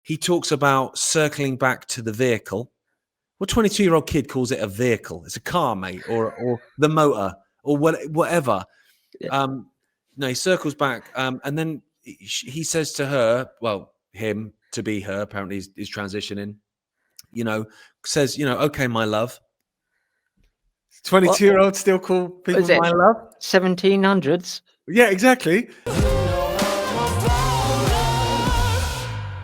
he talks about circling back to the vehicle. What 22-year-old kid calls it a vehicle? It's a car, mate, or the motor, or whatever. Yeah. No, he circles back, and then he says to her, well, him to be her, apparently is transitioning, says, okay, my love. 22-year-old still call people my love? 1700s? Yeah, exactly.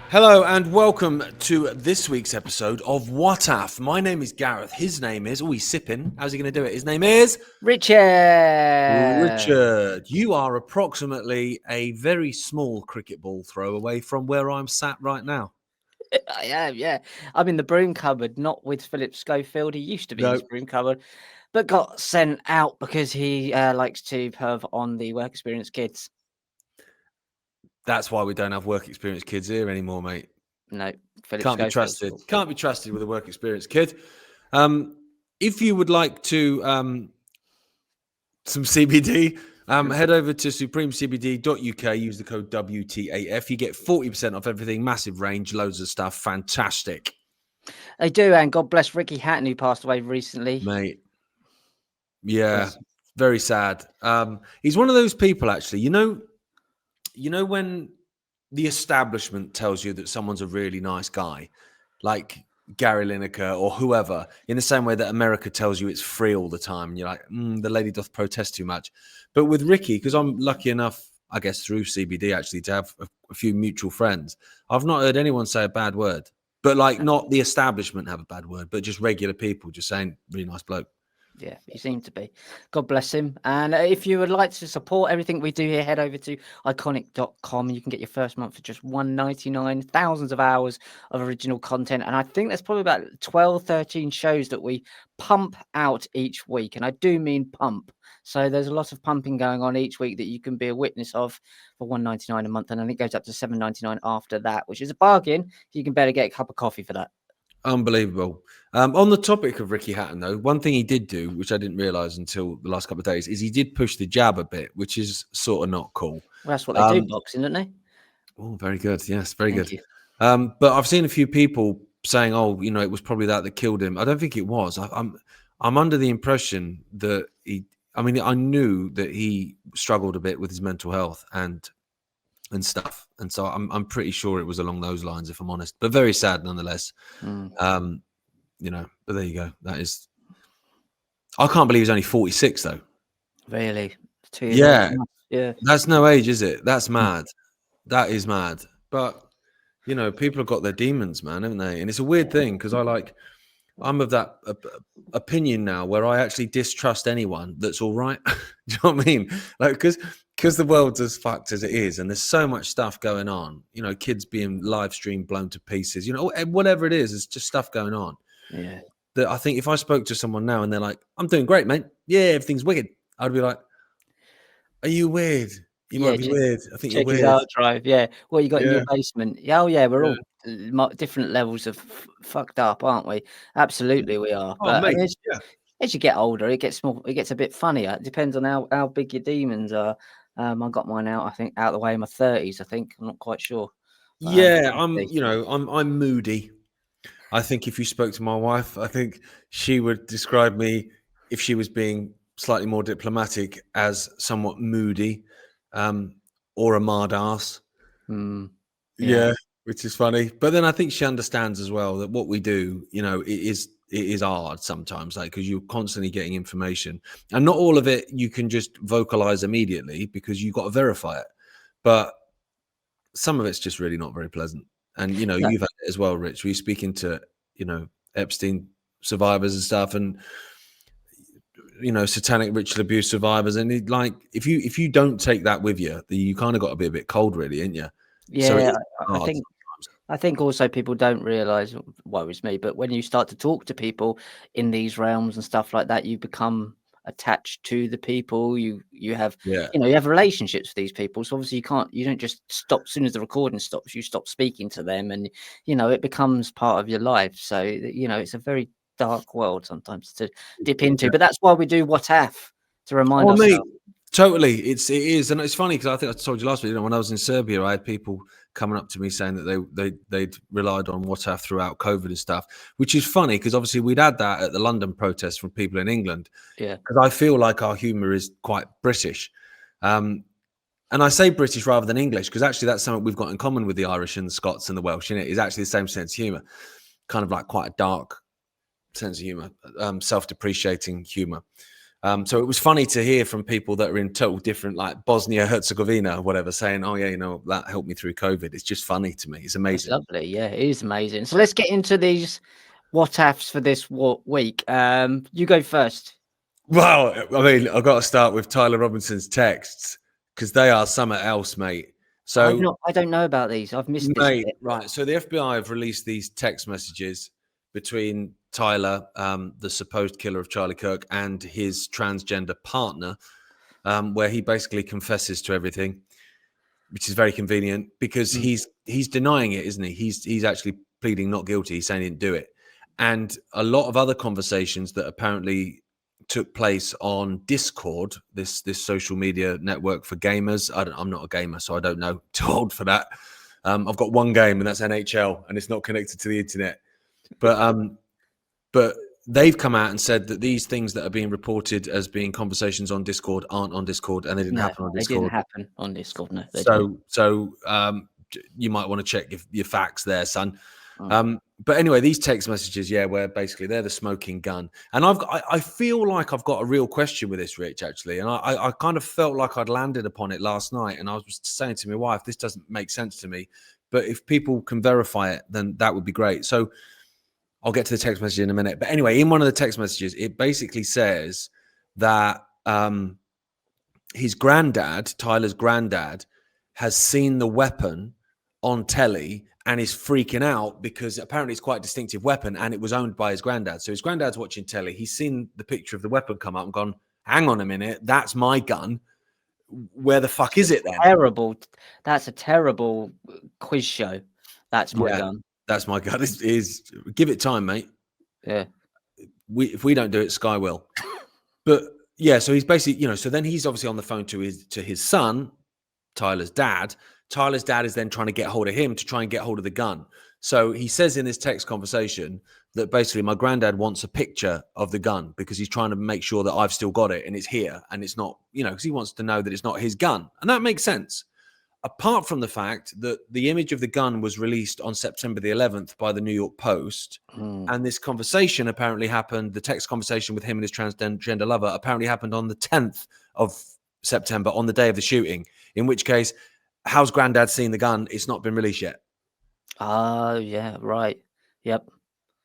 Hello and welcome to this week's episode of WTAF. My name is Gareth. His name is, he's sipping. How's he going to do it? His name is? Richard. Richard. You are approximately a very small cricket ball throw away from where I'm sat right now. I am, yeah. I'm in the broom cupboard, not with Philip Schofield. He used to be in his broom cupboard, but got sent out because he likes to perv on the work experience kids. That's why we don't have work experience kids here anymore, mate. No, Philip Can't be trusted. Can't be trusted with a work experience kid. If you would like to some CBD, head over to supremecbd.uk. Use the code WTAF. You get 40% off everything. Massive range, loads of stuff. Fantastic. They do, and God bless Ricky Hatton, who passed away recently, mate. Yeah, very sad. He's one of those people, actually. You know when the establishment tells you that someone's a really nice guy, like Gary Lineker or whoever, in the same way that America tells you it's free all the time, and you're like, the lady doth protest too much. But with Ricky, because I'm lucky enough, I guess through CBD actually, to have a few mutual friends, I've not heard anyone say a bad word. But not the establishment have a bad word, but just regular people just saying, really nice bloke. Yeah, he seemed to be. God bless him. And if you would like to support everything we do here, head over to Ickonic.com. You can get your first month for just $1.99. Thousands of hours of original content. And I think there's probably about 12, 13 shows that we pump out each week. And I do mean pump. So there's a lot of pumping going on each week that you can be a witness of for $1.99 a month. And then it goes up to $7.99 after that, which is a bargain. You can better get a cup of coffee for that. Unbelievable. On the topic of Ricky Hatton, though, one thing he did do, which I didn't realize until the last couple of days, is he did push the jab a bit, which is sort of not cool. Well, that's what they do, boxing, don't they? Oh, very good. Yes, very good. But I've seen a few people saying, it was probably that killed him. I don't think it was. I'm under the impression that I knew that he struggled a bit with his mental health and stuff, and so I'm pretty sure it was along those lines, if I'm honest, but very sad nonetheless. But there you go. That is, I can't believe he's only 46 though. Really? 2 years old? Yeah, that's no age, is it? That's mad. That is mad. But people have got their demons, man, haven't they? And it's a weird thing because I'm of that opinion now where I actually distrust anyone that's all right. Do you know what I mean? Like, because the world's as fucked as it is, and there's so much stuff going on. Kids being live streamed, blown to pieces. Whatever it is, there's just stuff going on. Yeah. That I think if I spoke to someone now and they're like, "I'm doing great, mate. Yeah, everything's wicked," I'd be like, "Are you weird? You might be weird. I think you're weird." Hard drive. Yeah. What you got in your basement? Yeah. Oh, yeah. We're all different levels of fucked up, aren't we? Absolutely, we are. But mate, as you get older, it gets more. It gets a bit funnier. It depends on how big your demons are. I got mine out. I think out of the way in my 30s. I think I'm not quite sure. But, I'm moody. I think if you spoke to my wife, I think she would describe me, if she was being slightly more diplomatic, as somewhat moody, or a mad ass. Yeah, which is funny. But then I think she understands as well that what we do, it is hard sometimes, like, because you're constantly getting information, and not all of it you can just vocalize immediately because you've got to verify it. But some of it's just really not very pleasant. And, you've had it as well, Rich. We're speaking to, Epstein survivors and stuff, and, satanic ritual abuse survivors. And if you don't take that with you, then you kind of got to be a bit cold, really, ain't you? Yeah, so I think also people don't realize, worries me, but when you start to talk to people in these realms and stuff like that, you become attached to the people. You have you have relationships with these people, so obviously you don't just stop as soon as the recording stops. You stop speaking to them, and it becomes part of your life. So it's a very dark world sometimes to dip into, but that's why we do WTAF, to remind ourselves. Totally, it is, and it's funny because I think I told you last week. When I was in Serbia, I had people coming up to me saying that they'd relied on WhatsApp throughout COVID and stuff, which is funny because obviously we'd had that at the London protests from people in England. Yeah, because I feel like our humour is quite British, and I say British rather than English because actually that's something we've got in common with the Irish and the Scots and the Welsh. It is actually the same sense of humour, kind of like quite a dark sense of humour, self-depreciating humour. So it was funny to hear from people that are in total different, like Bosnia Herzegovina or whatever, saying, "Oh yeah, that helped me through COVID." It's just funny to me. It's amazing. that's lovely. Yeah, it is amazing. So let's get into these what-ifs for this week. You go first. Well, I mean, I've got to start with Tyler Robinson's texts because they are something else, mate. So, I don't know about these. I've missed this mate, bit. right. So the FBI have released these text messages between Tyler, the supposed killer of Charlie Kirk, and his transgender partner, where he basically confesses to everything, which is very convenient because he's denying it, isn't he? He's actually pleading not guilty. He's saying he didn't do it. And a lot of other conversations that apparently took place on Discord, this social media network for gamers. I'm not a gamer, so I don't know. Too old for that. I've got one game, and that's NHL, and it's not connected to the internet. But they've come out and said that these things that are being reported as being conversations on Discord aren't on Discord, and they didn't happen on Discord. They didn't happen on Discord. No. So you might want to check your facts there, son. But anyway, these text messages, where basically they're the smoking gun, and I feel like I've got a real question with this, Rich, actually, and I kind of felt like I'd landed upon it last night, and I was saying to my wife, this doesn't make sense to me, but if people can verify it, then that would be great. So I'll get to the text message in a minute. But anyway, in one of the text messages, it basically says that his granddad, Tyler's granddad, has seen the weapon on telly and is freaking out because apparently it's quite a distinctive weapon and it was owned by his granddad. So his granddad's watching telly. He's seen the picture of the weapon come up and gone, hang on a minute, that's my gun. Where the fuck is it then? Terrible. That's a terrible quiz show. That's my gun. That's my gun. Is give it time, mate. Yeah. If we don't do it, Sky will. But yeah, so he's basically, so then he's obviously on the phone to his son, Tyler's dad. Tyler's dad is then trying to get hold of him to try and get hold of the gun. So he says in this text conversation that basically my granddad wants a picture of the gun because he's trying to make sure that I've still got it and it's here and it's not, because he wants to know that it's not his gun. And that makes sense. Apart from the fact that the image of the gun was released on September the 11th by the New York Post, and this conversation apparently happened, the text conversation with him and his transgender lover apparently happened on the 10th of September, on the day of the shooting, in which case, how's granddad seen the gun? It's not been released yet. Oh, yeah, right. Yep.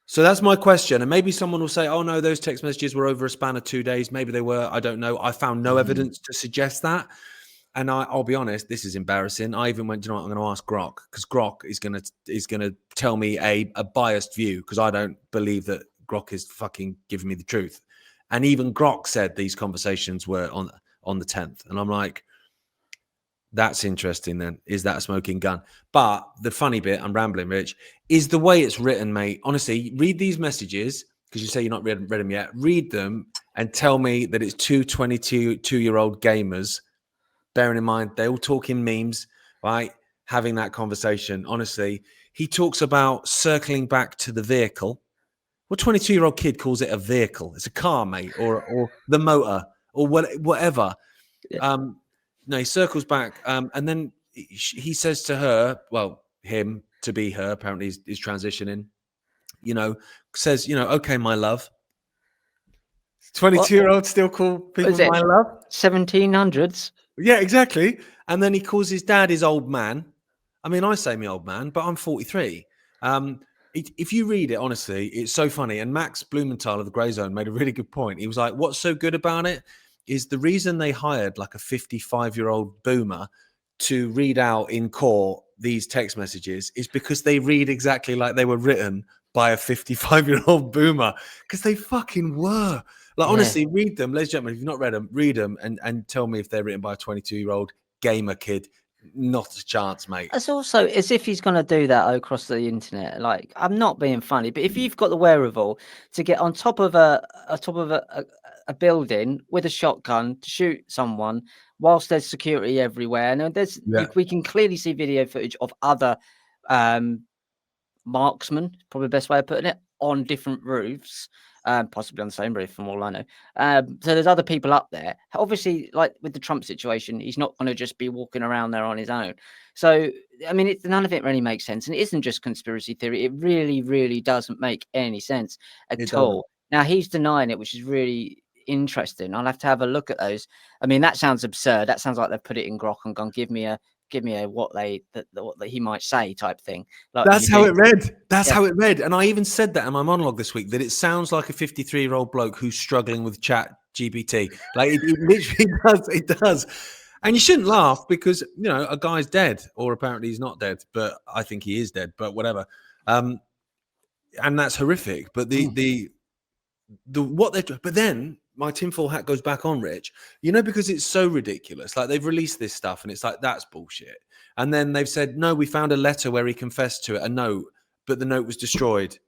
So that's my question. And maybe someone will say, oh, no, those text messages were over a span of 2 days. Maybe they were. I don't know. I found no evidence to suggest that. And I'll be honest, this is embarrassing. I even went, I'm going to ask Grok because Grok is going to tell me a biased view because I don't believe that Grok is fucking giving me the truth. And even Grok said these conversations were on the 10th. And I'm like, that's interesting then. Is that a smoking gun? But the funny bit, I'm rambling, Rich, is the way it's written, mate. Honestly, read these messages because you say you're not read them yet. Read them and tell me that it's two 22-year-old gamers. Bearing in mind, they all talk in memes, right? Having that conversation. Honestly, he talks about circling back to the vehicle. What 22-year-old kid calls it a vehicle? It's a car, mate, or the motor, or whatever. Yeah. No, he circles back, and then he says to her, well, him to be her, apparently is transitioning, says, okay, my love. 22-year-old still call people my love? 1700s? Yeah, exactly. And then he calls his dad his old man. I mean, I say me old man, but I'm 43. If you read it, honestly, it's so funny. And Max Blumenthal of the Grey Zone made a really good point. He was like, what's so good about it is the reason they hired like a 55-year-old boomer to read out in court these text messages is because they read exactly like they were written by a 55-year-old boomer because they fucking were. Like, honestly, read them. Ladies and gentlemen, if you've not read them, read them and tell me if they're written by a 22-year-old gamer kid. Not a chance, mate. It's also as if he's going to do that across the internet. Like, I'm not being funny, but if you've got the wherewithal to get on top of a a building with a shotgun to shoot someone whilst there's security everywhere. And we can clearly see video footage of other marksmen, probably the best way of putting it, on different roofs, possibly on the same roof from all I know. So there's other people up there. Obviously, like with the Trump situation, he's not going to just be walking around there on his own. So, I mean, none of it really makes sense. And it isn't just conspiracy theory. It really, really doesn't make any sense at all. Now, he's denying it, which is really interesting. I'll have to have a look at those. I mean, that sounds absurd. That sounds like they've put it in grok and gone, give me a what he might say type thing. Like, that's how it read. That's how it read. And I even said that in my monologue this week, that it sounds like a 53-year-old bloke who's struggling with chat GPT. Like it literally does. It does. And you shouldn't laugh because, you know, a guy's dead, or apparently he's not dead, but I think he is dead, but whatever. And that's horrific. But but then my tinfoil hat goes back on, Rich, you know, because it's so ridiculous. Like, they've released this stuff and it's like, that's bullshit. And then they've said, no, we found a letter where he confessed to it, a note, but the note was destroyed.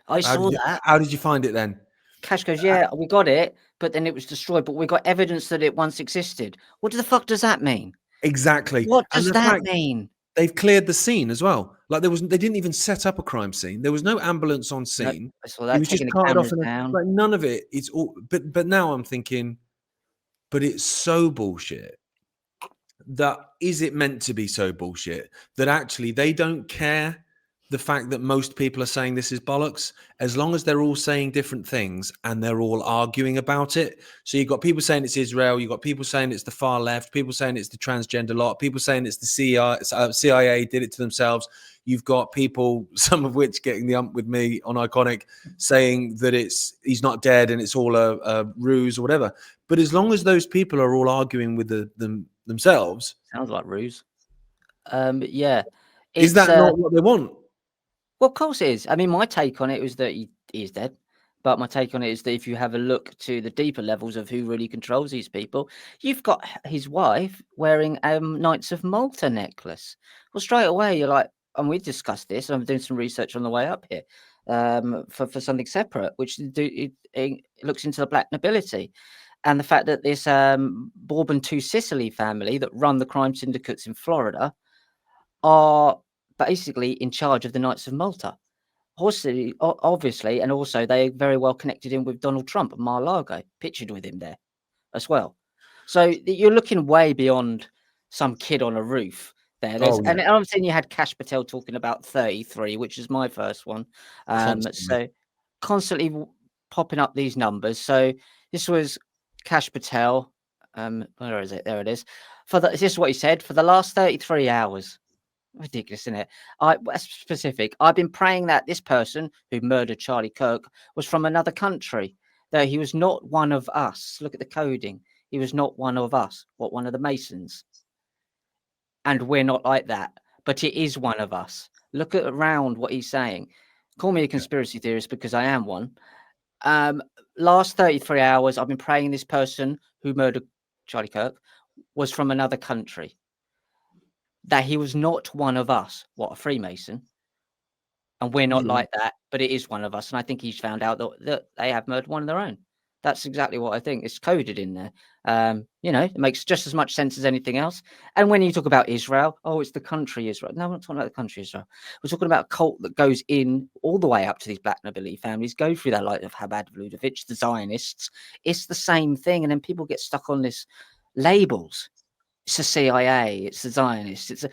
I saw that. How did you find it then? Cash goes, yeah, we got it, but then it was destroyed, but we got evidence that it once existed. What the fuck does that mean? Exactly. What does that mean? They've cleared the scene as well. Like, they didn't even set up a crime scene. There was no ambulance on scene. Nope, I saw that. He was just carted off. Like, none of it. It's all. But now I'm thinking, but it's so bullshit. That is it meant to be so bullshit that actually they don't care the fact that most people are saying this is bollocks, as long as they're all saying different things and they're all arguing about it. So you've got people saying it's Israel, you've got people saying it's the far left, people saying it's the transgender lot, people saying it's the CIA did it to themselves. You've got people, some of which getting the ump with me on Ickonic, saying that he's not dead and it's all a ruse or whatever. But as long as those people are all arguing with themselves, sounds like ruse. Yeah, is that not what they want? Well, of course it is. I mean, my take on it was that he is dead. But my take on it is that if you have a look to the deeper levels of who really controls these people, you've got his wife wearing a Knights of Malta necklace. Well, straight away, you're like, and we discussed this, and I'm doing some research on the way up here for something separate, which it looks into the black nobility. And the fact that this Bourbon II Sicily family that run the crime syndicates in Florida are basically in charge of the Knights of Malta. Obviously, and also they're very well connected in with Donald Trump at Mar-a-Lago, pictured with him there as well. So you're looking way beyond some kid on a roof there. And I'm saying you had Kash Patel talking about 33, which is my first one. So constantly popping up these numbers. So this was Kash Patel. Where is it? There it is. This is what he said: for the last 33 hours. Ridiculous, isn't it? Specific. I've been praying that this person who murdered Charlie Kirk was from another country, that he was not one of us. Look at the coding. He was not one of us. What, one of the Masons? And we're not like that. But it is one of us. Look at around what he's saying. Call me a conspiracy theorist because I am one. Last 33 hours, I've been praying this person who murdered Charlie Kirk was from another country. That he was not one of us. What, a Freemason? And we're not like that, but it is one of us. And I think he's found out that they have murdered one of their own. That's exactly what I think. It's coded in there. It makes just as much sense as anything else. And when you talk about Israel, it's the country Israel. No, we're not talking about the country Israel. We're talking about a cult that goes in all the way up to these black nobility families, go through that light of Chabad Vludovich, the Zionists. It's the same thing. And then people get stuck on this labels. It's the CIA, it's the Zionists,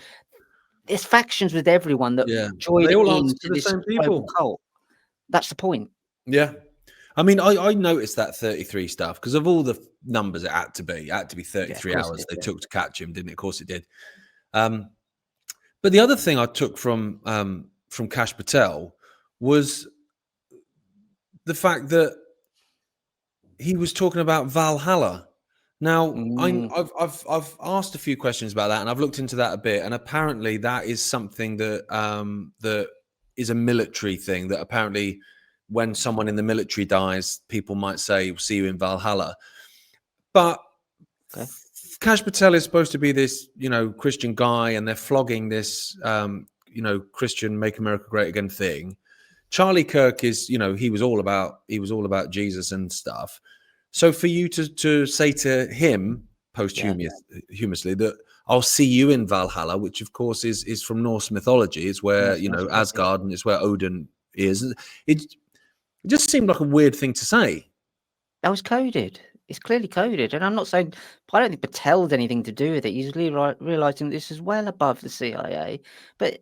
it's factions with everyone that join into this global cult. That's the point. Yeah. I mean, I noticed that 33 stuff because of all the numbers it had to be 33 hours they took to catch him, didn't it? Of course it did. But the other thing I took from Kash Patel was the fact that he was talking about Valhalla. Now, I've asked a few questions about that, and I've looked into that a bit. And apparently, that is something that that is a military thing. That apparently, when someone in the military dies, people might say, "We'll see you in Valhalla." But Kash Patel is supposed to be this, Christian guy, and they're flogging this, Christian "Make America Great Again" thing. Charlie Kirk is, he was all about Jesus and stuff. So for you to say to him posthumously that I'll see you in Valhalla, which of course is from Norse mythology, is where Asgard, and it's where Odin is. It just seemed like a weird thing to say. That was coded. It's clearly coded, and I'm not saying I don't think Patel's anything to do with it. He's realizing this is well above the CIA, but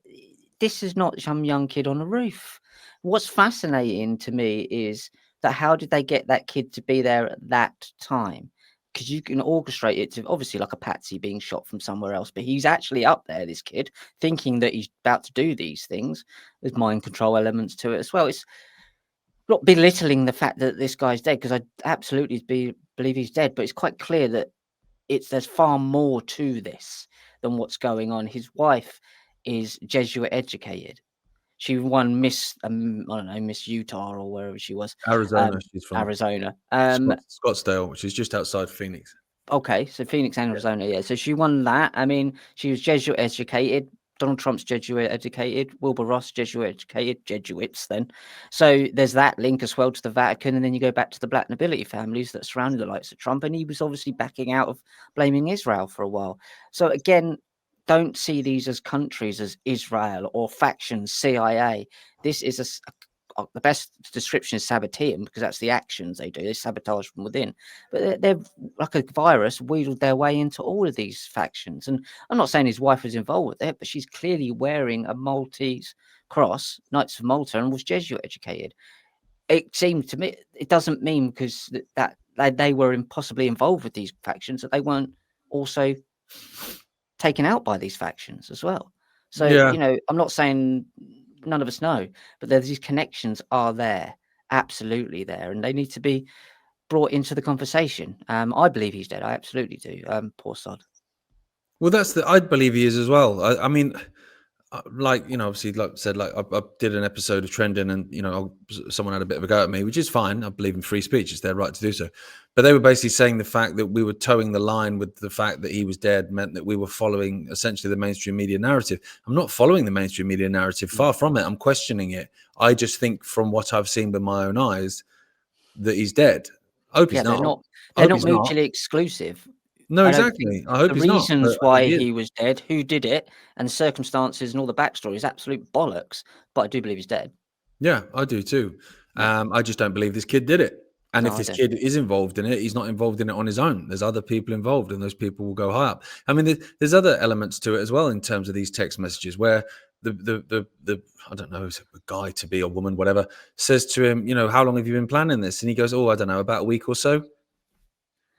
this is not some young kid on a roof. What's fascinating to me is that how did they get that kid to be there at that time? Because you can orchestrate it to obviously like a patsy being shot from somewhere else, but he's actually up there, this kid, thinking that he's about to do these things. There's mind control elements to it as well. It's not belittling the fact that this guy's dead, because I absolutely believe he's dead, but it's quite clear that there's far more to this than what's going on. His wife is Jesuit educated. She won Miss, I don't know, Miss Utah or wherever she was. Arizona, she's from. Arizona. Scottsdale, which is just outside Phoenix. Okay, so Phoenix and Arizona, yeah. So she won that. I mean, she was Jesuit educated. Donald Trump's Jesuit educated. Wilbur Ross, Jesuit educated. Jesuits then. So there's that link as well to the Vatican. And then you go back to the black nobility families that surrounded the likes of Trump. And he was obviously backing out of blaming Israel for a while. So again, don't see these as countries as Israel or factions, CIA. This is the best description is Sabbateum, because that's the actions they do. They sabotage from within. But they're like a virus, wheedled their way into all of these factions. And I'm not saying his wife was involved with it, but she's clearly wearing a Maltese cross, Knights of Malta, and was Jesuit educated. It seemed to me, it doesn't mean because that they were impossibly involved with these factions that they weren't also taken out by these factions as well. So, I'm not saying none of us know, but these connections are there, absolutely there, and they need to be brought into the conversation. I believe he's dead. I absolutely do. Poor sod. Well, I believe he is as well. I mean, obviously, like I said, I did an episode of Trending, and someone had a bit of a go at me, which is fine. I believe in free speech; it's their right to do so. But they were basically saying the fact that we were towing the line with the fact that he was dead meant that we were following essentially the mainstream media narrative. I'm not following the mainstream media narrative; far from it. I'm questioning it. I just think, from what I've seen with my own eyes, that he's dead. I hope he's not. They're not mutually exclusive. No, exactly. I hope the he's not. reasons why he was dead, who did it, and the circumstances and all the backstory is absolute bollocks. But I do believe he's dead. Yeah, I do too. I just don't believe this kid did it. And if this kid is involved in it, he's not involved in it on his own. There's other people involved, and those people will go high up. I mean, there's other elements to it as well in terms of these text messages where the I don't know, a guy to be a woman, whatever, says to him, how long have you been planning this? And he goes, I don't know, about a week or so.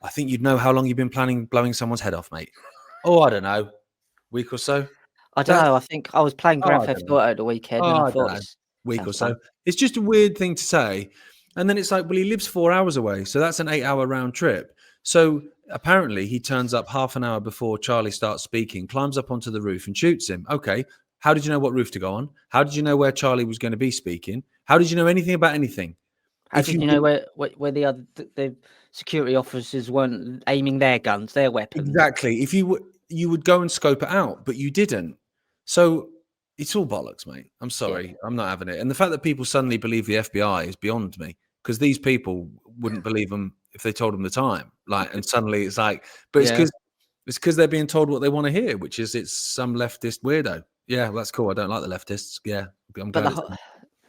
I think you'd know how long you've been planning blowing someone's head off, mate. I don't know, week or so. I don't know. I think I was playing Grand Theft Auto at the weekend, and I thought week or so. It's just a weird thing to say. And then it's like, well, he lives 4 hours away, so that's an 8-hour round trip. So apparently he turns up half an hour before Charlie starts speaking, climbs up onto the roof and shoots him. Okay, how did you know what roof to go on? How did you know where Charlie was going to be speaking? How did you know anything about anything? How did you know where the security officers weren't aiming their guns, their weapons? Exactly. If you would go and scope it out, but you didn't. So it's all bollocks, mate. I'm sorry. Yeah. I'm not having it. And the fact that people suddenly believe the FBI is beyond me, because these people wouldn't believe them if they told them the time. And suddenly it's like, but it's because they're being told what they want to hear, which is it's some leftist weirdo. Yeah, well, that's cool. I don't like the leftists. Yeah, I'm glad.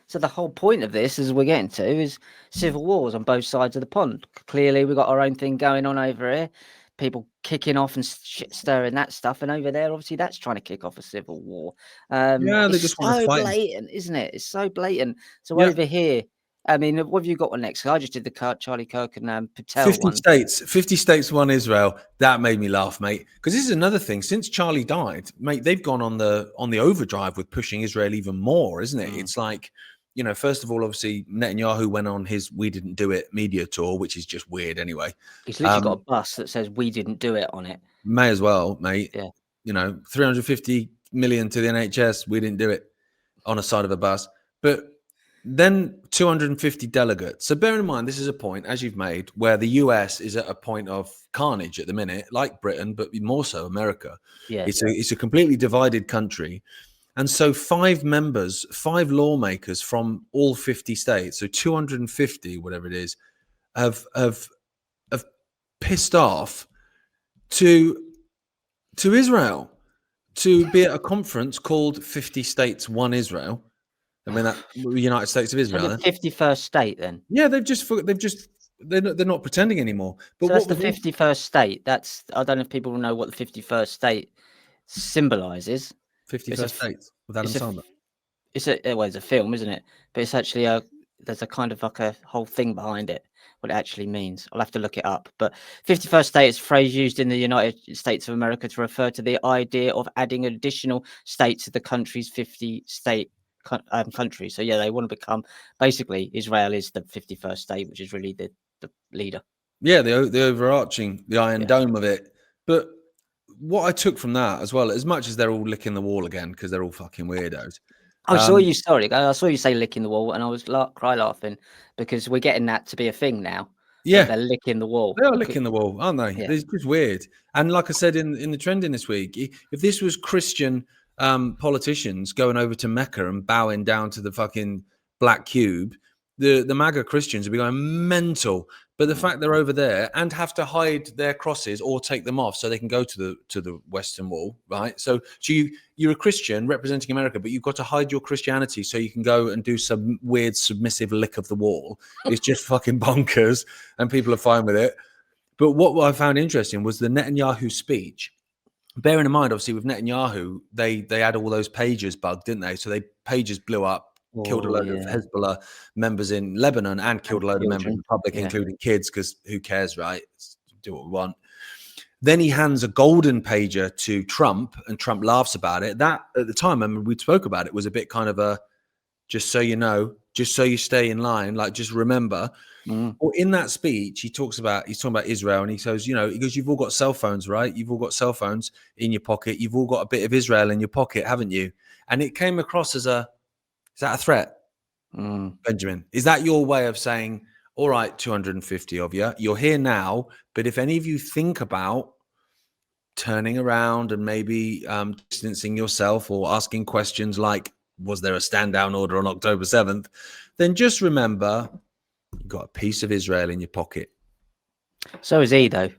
So the whole point of this, as we're getting to, is civil wars on both sides of the pond. Clearly, we've got our own thing going on over here. People kicking off and stirring that stuff, and over there, obviously, that's trying to kick off a civil war. They just want to fight. It's so blatant, isn't it? It's so blatant. So over here, I mean, what have you got one next? I just did the Charlie Kirk and Patel 50 states, one Israel. That made me laugh, mate. Because this is another thing. Since Charlie died, mate, they've gone on the overdrive with pushing Israel even more, isn't it? It's like, first of all, obviously, Netanyahu went on his "We Didn't Do It" media tour, which is just weird anyway. He's literally got a bus that says "We didn't do it" on it. May as well, mate. Yeah. 350 million to the NHS. We didn't do it on a side of a bus. But then 250 delegates. So bear in mind, this is a point, as you've made, where the US is at a point of carnage at the minute, like Britain, but more so America. Yeah. It's a completely divided country. And so 5 lawmakers from all 50 states, so 250, whatever it is, have pissed off to Israel to be at a conference called 50 States, One Israel. I mean, that United States of Israel. So the 51st state, then? Yeah, they're not pretending anymore. But so that's the 51st state. I don't know if people know what the 51st state symbolizes. 51st States with Adam Sandler. It's a film, isn't it? But it's actually there's a kind of like a whole thing behind it, what it actually means. I'll have to look it up. But 51st state is a phrase used in the United States of America to refer to the idea of adding an additional state to the country's 50-state country. So yeah, they want to become, basically, Israel is the 51st state, which is really the leader. Yeah, the overarching, the Iron Dome of it. But what I took from that as well, as much as they're all licking the wall again because they're all fucking weirdos. I saw you say licking the wall, and I was cry laughing because we're getting that to be a thing now. Yeah, they're licking the wall. They are licking the wall, aren't they? Yeah. It's just weird. And like I said in the trending this week, if this was Christian politicians going over to Mecca and bowing down to the fucking black cube, the MAGA Christians would be going mental. But the fact they're over there and have to hide their crosses or take them off so they can go to the Western Wall, right? So you're a Christian representing America, but you've got to hide your Christianity so you can go and do some weird submissive lick of the wall. It's just fucking bonkers, and people are fine with it. But what I found interesting was the Netanyahu speech. Bearing in mind, obviously, with Netanyahu, they had all those pages bugged, didn't they? So pages blew up. Killed a load of Hezbollah members in Lebanon and killed a load of members in the public, including kids, because who cares, right? Do what we want. Then he hands a golden pager to Trump, and Trump laughs about it. That, at the time, I mean, we spoke about it, was a bit kind of a, just so you know, just so you stay in line, like, just remember. Or in that speech, he's talking about Israel, and he says, you've all got cell phones, right? You've all got cell phones in your pocket. You've all got a bit of Israel in your pocket, haven't you? And it came across as is that a threat, Benjamin? Is that your way of saying, all right, 250 of you, you're here now, but if any of you think about turning around and maybe distancing yourself or asking questions like, was there a stand down order on October 7th? Then just remember, you've got a piece of Israel in your pocket. So is he, though,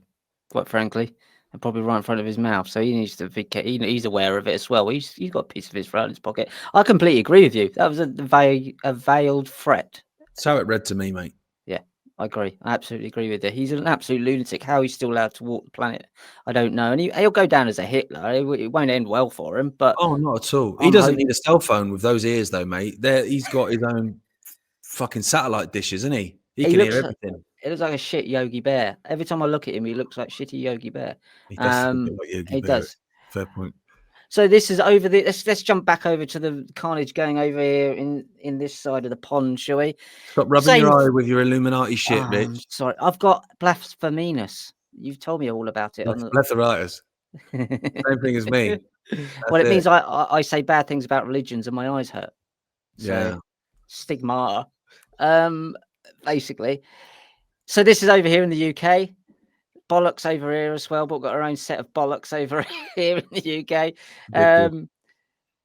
quite frankly. And probably right in front of his mouth, so he needs to be. He's aware of it as well. He's got a piece of Israel in his pocket. I completely agree with you. That was a veiled threat. That's how it read to me, mate. Yeah, I agree. I absolutely agree with you. He's an absolute lunatic. How he's still allowed to walk the planet, I don't know. And he'll go down as a Hitler. It won't end well for him. But not at all. He doesn't need a cell phone with those ears, though, mate. He's got his own fucking satellite dishes, isn't he? He can hear everything. It looks like a shit Yogi Bear. Every time I look at him, he looks like shitty Yogi Bear. He does look like Yogi Bear. Does. Fair point. So this is over the. Let's jump back over to the carnage going over here in this side of the pond, shall we? Stop rubbing your eye with your Illuminati shit, bitch. Sorry, I've got blaspheminous. You've told me all about it. Blepharitis. Same thing as me. Well, it means I say bad things about religions and my eyes hurt. So, yeah. Stigmata. Basically. So this is over here in the UK. Bollocks over here as well, but we've got our own set of bollocks over here in the UK.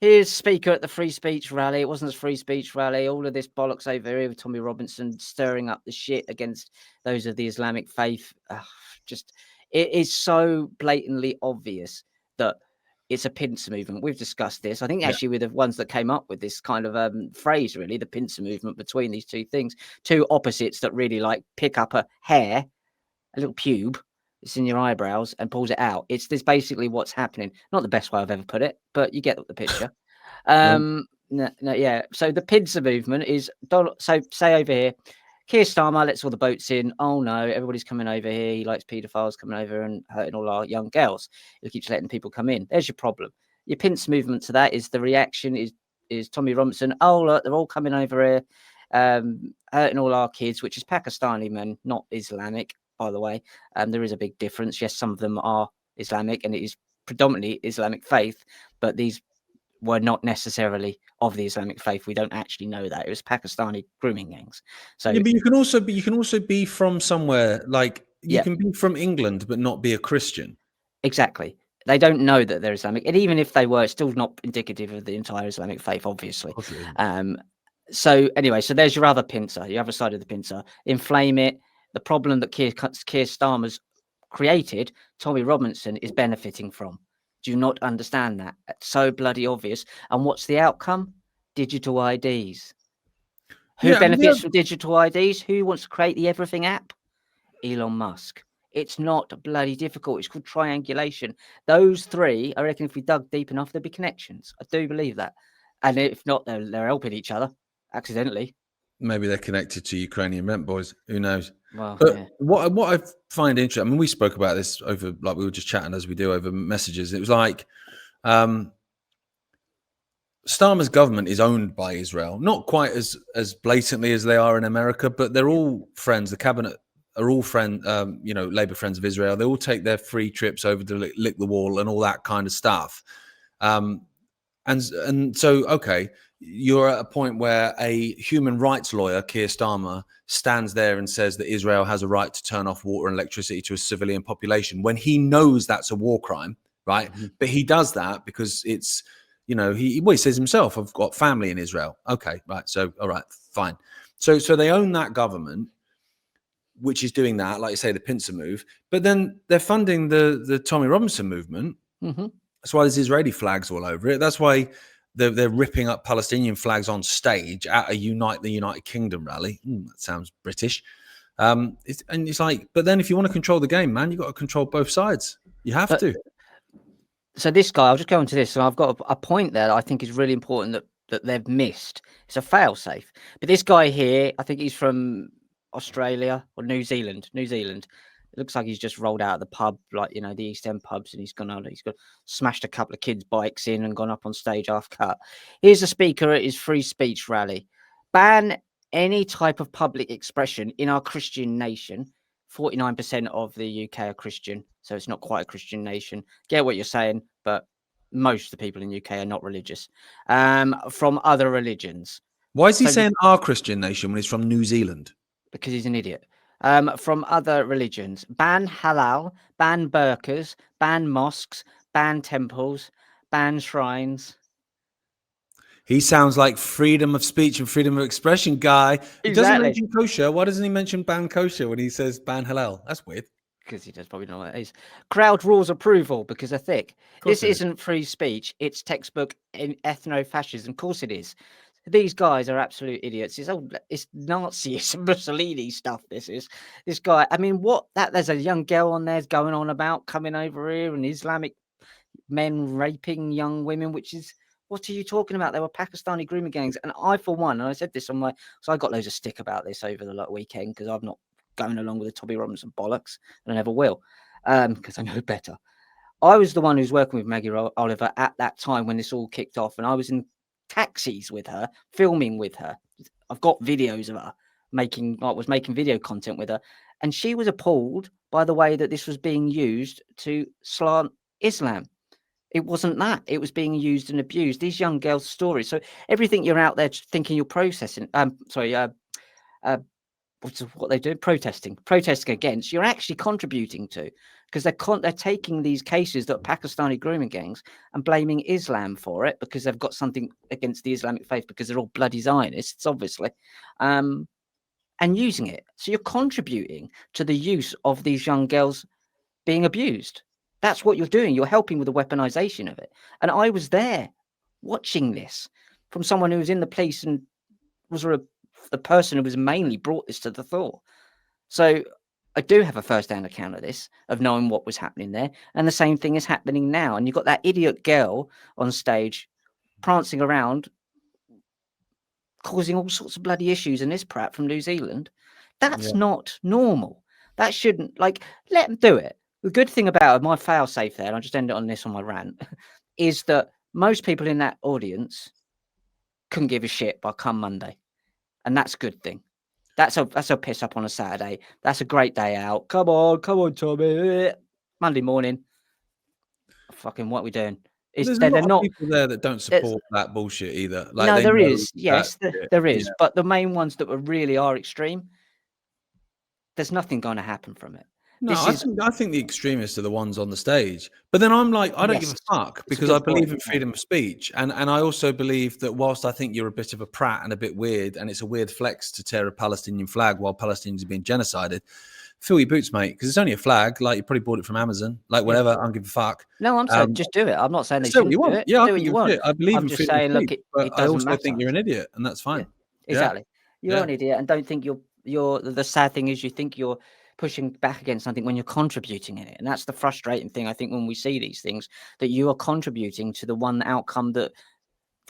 Here's speaker at the free speech rally. It wasn't a free speech rally. All of this bollocks over here with Tommy Robinson stirring up the shit against those of the Islamic faith. It is so blatantly obvious that it's a pincer movement. We've discussed this. I think actually we're the ones that came up with this kind of phrase, really, the pincer movement between these two things, two opposites that really like pick up a hair, a little pube, it's in your eyebrows and pulls it out. It's this basically what's happening. Not the best way I've ever put it, but you get the picture. So the pincer movement is, so say over here, Keir Starmer lets all the boats in. Oh no, everybody's coming over here. He likes paedophiles coming over and hurting all our young girls. He keeps letting people come in. There's your problem. Your pincer movement to that is the reaction is Tommy Robinson. Oh look, they're all coming over here, hurting all our kids, which is Pakistani men, not Islamic, by the way. There is a big difference. Yes, some of them are Islamic and it is predominantly Islamic faith, but these were not necessarily of the Islamic faith. We don't actually know that. It was Pakistani grooming gangs. So yeah, but you can also be from somewhere, like you can be from England but not be a Christian. Exactly. They don't know that they're Islamic. And even if they were, it's still not indicative of the entire Islamic faith, obviously. So anyway, so there's your other pincer, your other side of the pincer. Inflame it. The problem that Keir Starmer's created, Tommy Robinson is benefiting from. Do you not understand that? It's so bloody obvious. And what's the outcome? Digital IDs. Who benefits from digital IDs? Who wants to create the everything app? Elon Musk. It's not bloody difficult. It's called triangulation. Those three, I reckon if we dug deep enough, there'd be connections. I do believe that. And if not, they're helping each other accidentally. Maybe they're connected to Ukrainian rent boys. Who knows? Well, but yeah. what I find interesting, I mean, we spoke about this over, like we were just chatting as we do over messages. It was like Starmer's government is owned by Israel, not quite as blatantly as they are in America, but they're all friends. The cabinet are all Labour friends of Israel. They all take their free trips over to lick the wall and all that kind of stuff. And so, okay, you're at a point where a human rights lawyer, Keir Starmer, stands there and says that Israel has a right to turn off water and electricity to a civilian population when he knows that's a war crime, right? Mm-hmm. But he does that because it's, he says himself, I've got family in Israel. Okay, right. So, all right, fine. So they own that government, which is doing that, like you say, the pincer move. But then they're funding the Tommy Robinson movement. Mm-hmm. That's why there's Israeli flags all over it. That's why they're ripping up Palestinian flags on stage at a the United Kingdom rally. That sounds British. It's like, but then if you want to control the game, man, you've got to control both sides. You have to. So this guy, I'll just go into this. So I've got a point there that I think is really important that they've missed. It's a fail-safe. But this guy here, I think he's from Australia or New Zealand. It looks like he's just rolled out of the pub, like, the East End pubs, and he's got smashed a couple of kids' bikes in and gone up on stage half cut. Here's a speaker at his free speech rally. Ban any type of public expression in our Christian nation. 49% of the UK are Christian, so it's not quite a Christian nation. Get what you're saying, but most of the people in the UK are not religious. From other religions. Why is he saying our Christian nation when he's from New Zealand? Because he's an idiot. From other religions, ban halal, ban burqas, ban mosques, ban temples, ban shrines. He sounds like freedom of speech and freedom of expression guy. He doesn't mention kosher. Why doesn't he mention ban kosher when he says ban halal? That's weird. Because he does probably know what that is. Crowd rules approval because they're thick. This isn't free speech. It's textbook in ethno-fascism. Of course it is. These guys are absolute idiots. It's Nazism, Mussolini stuff. This guy. I mean, there's a young girl on there going on about coming over here and Islamic men raping young women, which is, what are you talking about? There were Pakistani grooming gangs. And I, for one, and I said this so I got loads of stick about this over the weekend because I'm not going along with the Tommy Robinson bollocks, and I never will, because I know better. I was the one who was working with Maggie Oliver at that time when this all kicked off, and I was in taxis with her, filming with her. I've got videos of her making video content with her, and she was appalled by the way that this was being used to slant Islam. It wasn't that. It was being used and abused. These young girls' stories. So everything you're out there thinking you're processing, what they do, protesting against, you're actually contributing to, because they're taking these cases that are Pakistani grooming gangs and blaming Islam for it because they've got something against the Islamic faith because they're all bloody Zionists, obviously, and using it. So you're contributing to the use of these young girls being abused. That's what you're doing. You're helping with the weaponization of it. And I was there watching this from someone who was in the police and was the person who was mainly brought this to the fore. So I do have a first-hand account of this, of knowing what was happening there. And the same thing is happening now. And you've got that idiot girl on stage prancing around, causing all sorts of bloody issues in this prat from New Zealand. That's not normal. That shouldn't, let them do it. The good thing about my fail-safe there, and I'll just end it on this on my rant, is that most people in that audience couldn't give a shit by come Monday. And that's a good thing. That's a piss up on a Saturday. That's a great day out. Come on, Tommy. Monday morning. Fucking what are we doing? There's a lot of people there that don't support that bullshit either. No, there is. Yes, there is. Yeah. But the main ones that really are extreme, there's nothing going to happen from it. No, I think the extremists are the ones on the stage. But then I'm like, I don't give a fuck because I believe in freedom of speech. And I also believe that whilst I think you're a bit of a prat and a bit weird, and it's a weird flex to tear a Palestinian flag while Palestinians are being genocided, fill your boots, mate, because it's only a flag. Like, you probably bought it from Amazon, like whatever. I don't give a fuck. No, I'm saying just do it. I'm not saying they Say what shouldn't you do want. it. Yeah, I Do what think you you're want. shit. I believe I'm in just freedom of saying, look, speech, but it I doesn't also matter. think you're an idiot, and that's fine. Exactly. You're an idiot, and don't think you're. The sad thing is, you think you're pushing back against something when you're contributing in it, and that's the frustrating thing. I think when we see these things, that you are contributing to the one outcome that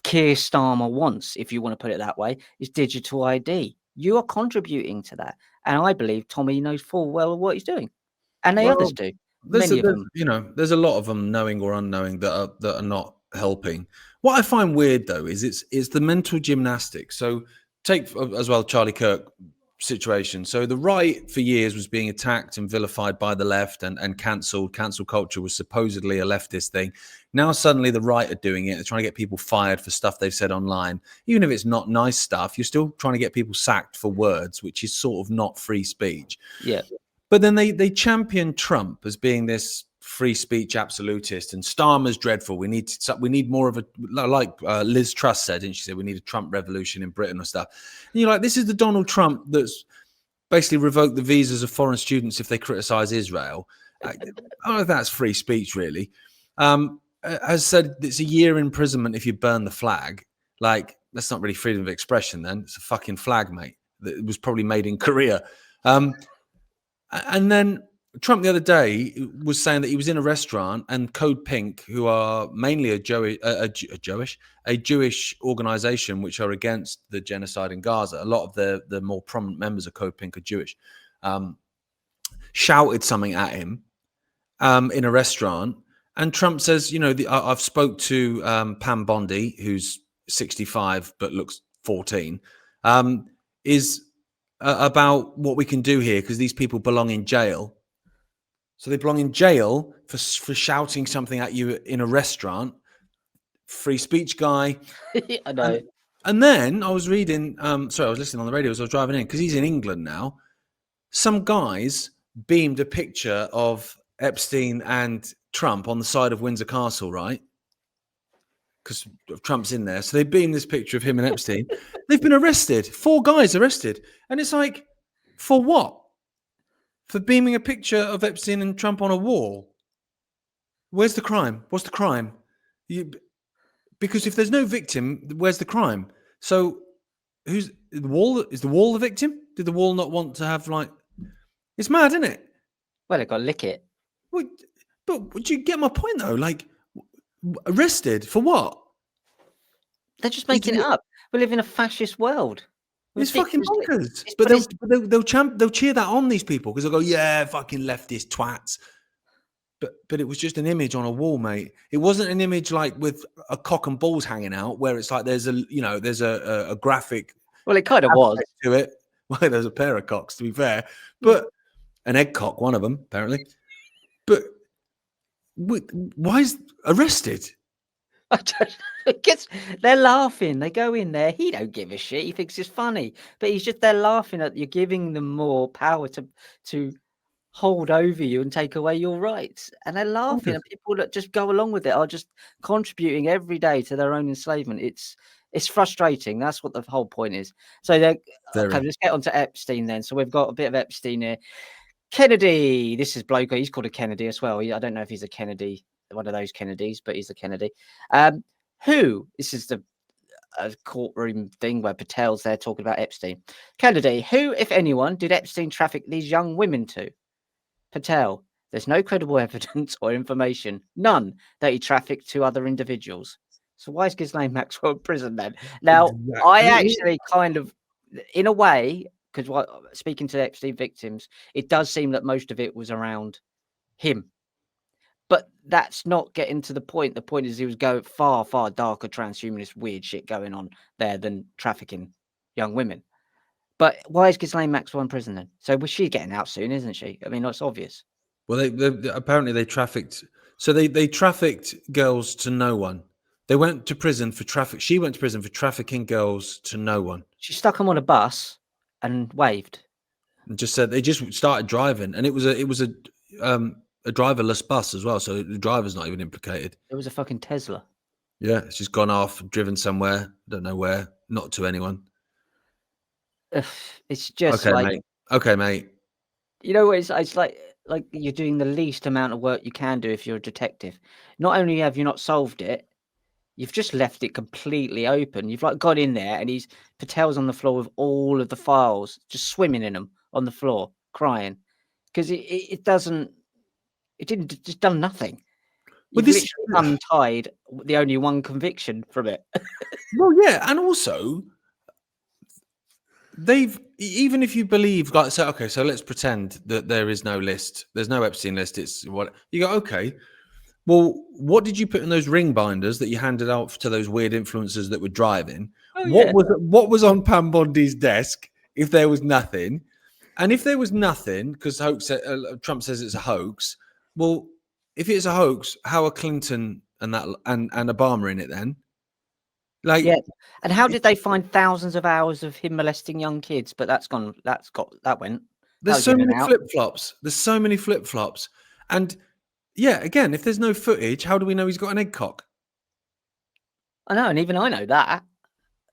Keir Starmer wants, if you want to put it that way, is digital ID. You are contributing to that, and I believe Tommy knows full well what he's doing, and the others do. Many of them. There's a lot of them, knowing or unknowing, that are not helping. What I find weird though is it's the mental gymnastics. So take as well Charlie Kirk situation. So the right for years was being attacked and vilified by the left and cancelled. Cancel culture was supposedly a leftist thing. Now suddenly the right are doing it. They're trying to get people fired for stuff they've said online. Even if it's not nice stuff, you're still trying to get people sacked for words, which is sort of not free speech. Yeah. But then they champion Trump as being this free speech absolutist, and Starmer's dreadful. We need more of a, like Liz Truss said, and she said we need a Trump revolution in Britain or stuff. And you're like, this is the Donald Trump that's basically revoked the visas of foreign students if they criticize Israel. I don't know if that's free speech, really. As said, it's a year imprisonment if you burn the flag. Like, that's not really freedom of expression then. It's a fucking flag, mate. It was probably made in Korea. And then Trump the other day was saying that he was in a restaurant and Code Pink, who are mainly a Jewish organization which are against the genocide in Gaza. A lot of the more prominent members of Code Pink are Jewish. Shouted something at him in a restaurant, and Trump says, I've spoke to Pam Bondi, who's 65 but looks 14, is about what we can do here, because these people belong in jail. So they belong in jail for shouting something at you in a restaurant. Free speech guy. I know. And then I was reading, I was listening on the radio as I was driving in, because he's in England now. Some guys beamed a picture of Epstein and Trump on the side of Windsor Castle, right? Because Trump's in there. So they beamed this picture of him and Epstein. They've been arrested. 4 guys arrested. And it's like, for what? For beaming a picture of Epstein and Trump on a wall? Where's the crime? What's the crime? Because if there's no victim, where's the crime? So who's the wall? Is the wall the victim? Did the wall not want to have, like... It's mad, isn't it? Well, they got to lick it. Well, but would you get my point, though? Like, arrested for what? They're just making it up. We live in a fascist world. It's fucking bonkers. But they'll cheer that on, these people, because they'll go, yeah, fucking leftist twats. But it was just an image on a wall, mate. It wasn't an image like with a cock and balls hanging out, where it's like there's a graphic. Well, it kind of was to it. Well, there's a pair of cocks, to be fair, but an egg cock, one of them apparently. But why is arrested? They're laughing. They go in there. He don't give a shit. He thinks it's funny, but he's just there laughing at you, giving them more power to hold over you and take away your rights. And they're laughing. And people that just go along with it are just contributing every day to their own enslavement. It's frustrating. That's what the whole point is. So okay, let's get on to Epstein then. So we've got a bit of Epstein here. Kennedy. This is bloke. He's called a Kennedy as well. I don't know if he's a Kennedy, one of those Kennedys, but he's a Kennedy. This is the courtroom thing where Patel's there talking about Epstein. Kennedy, who, if anyone, did Epstein traffic these young women to? Patel, there's no credible evidence or information, none, that he trafficked to other individuals. So why is Ghislaine Maxwell in prison then? Now, exactly. I actually kind of, in a way, because speaking to Epstein victims, it does seem that most of it was around him. But that's not getting to the point. The point is he was going far, far darker, transhumanist, weird shit going on there than trafficking young women. But why is Ghislaine Maxwell in prison then? So was she getting out soon, isn't she? I mean, that's obvious. Well, they apparently they trafficked. So they trafficked girls to no one. They went to prison for traffic. She went to prison for trafficking girls to no one. She stuck them on a bus and waved. And just said they just started driving, and it was a driverless bus as well, so the driver's not even implicated. It was a fucking Tesla. Yeah, it's just gone off, driven somewhere, don't know where, not to anyone. It's just okay, mate. You know, it's like you're doing the least amount of work you can do if you're a detective. Not only have you not solved it, you've just left it completely open. You've like got in there, and Patel's on the floor with all of the files, just swimming in them on the floor, crying because it didn't just done nothing. Well, You've this, literally untied the only one conviction from it. well, yeah, and also even if you believe, like, so okay, so let's pretend that there is no list, there's no Epstein list. It's what you go, okay. Well, what did you put in those ring binders that you handed out to those weird influencers that were driving? Oh What yeah, was on Pam Bondi's desk if there was nothing? And if there was nothing, because Trump says it's a hoax. Well, if it's a hoax, how are Clinton and Obama in it then? Like, yeah. And how did they find thousands of hours of him molesting young kids? But that went. That there's was so in and many out. flip flops. There's so many flip flops, and yeah, again, if there's no footage, how do we know he's got an egg cock? I know, and even I know that.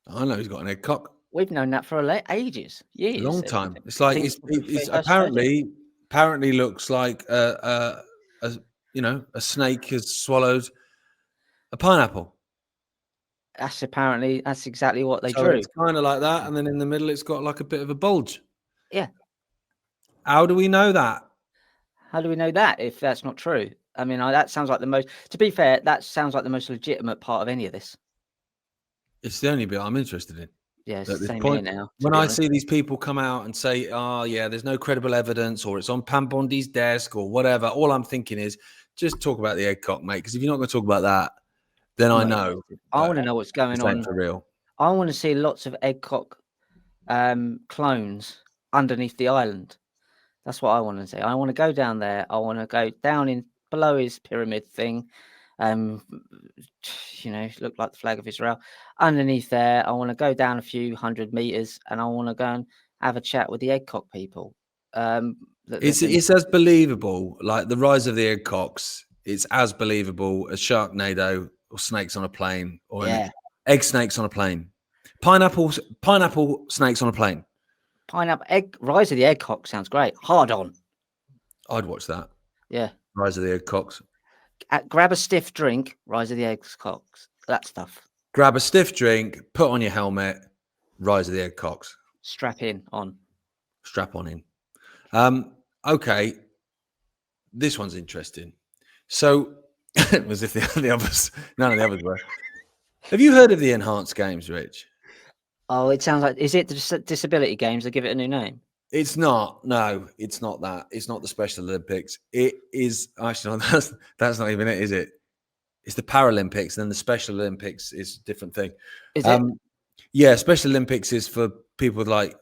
I know he's got an egg cock. We've known that for ages, A years. long time. It's like Since it's we first heard it. apparently looks like a snake has swallowed a pineapple. That's exactly what they So drew. it's kind of like that, and then in the middle, it's got like a bit of a bulge. Yeah. How do we know that? How do we know that if that's not true? I mean, that sounds like the most. To be fair, that sounds like the most legitimate part of any of this. It's the only bit I'm interested in. Yeah, it's At the this same point, here now. when I see these people come out and say, "Oh, yeah, there's no credible evidence," or "It's on Pam Bondi's desk," or whatever, all I'm thinking is, just talk about the egg cock, mate. Because if you're not going to talk about that, then I know. I want to know what's going on for real. I want to see lots of egg cock clones underneath the island. That's what I want to see. I want to go down there. I want to go down in below his pyramid thing. Look like the flag of Israel. Underneath there, I want to go down a few 100 meters, and I want to go and have a chat with the egg cock people. It's as believable, like the rise of the egg cocks. It's as believable as Sharknado or snakes on a plane or egg snakes on a plane. Pineapple snakes on a plane. Pineapple rise of the egg cock sounds great. Hard on. I'd watch that. Yeah. Rise of the egg cocks. Grab a stiff drink. Rise of the egg cocks. That stuff. Grab a stiff drink. Put on your helmet. Rise of the egg cocks. Strap on in. Okay. This one's interesting. So, as if the others, none of the others were. Have you heard of the enhanced games, Rich? Oh, it sounds like, is it the disability games that give it a new name? It's not. No, it's not that. It's not the Special Olympics. It is actually no, that's not even it, is it? It's the Paralympics. And then the Special Olympics is a different thing. Is it? Yeah, Special Olympics is for people with like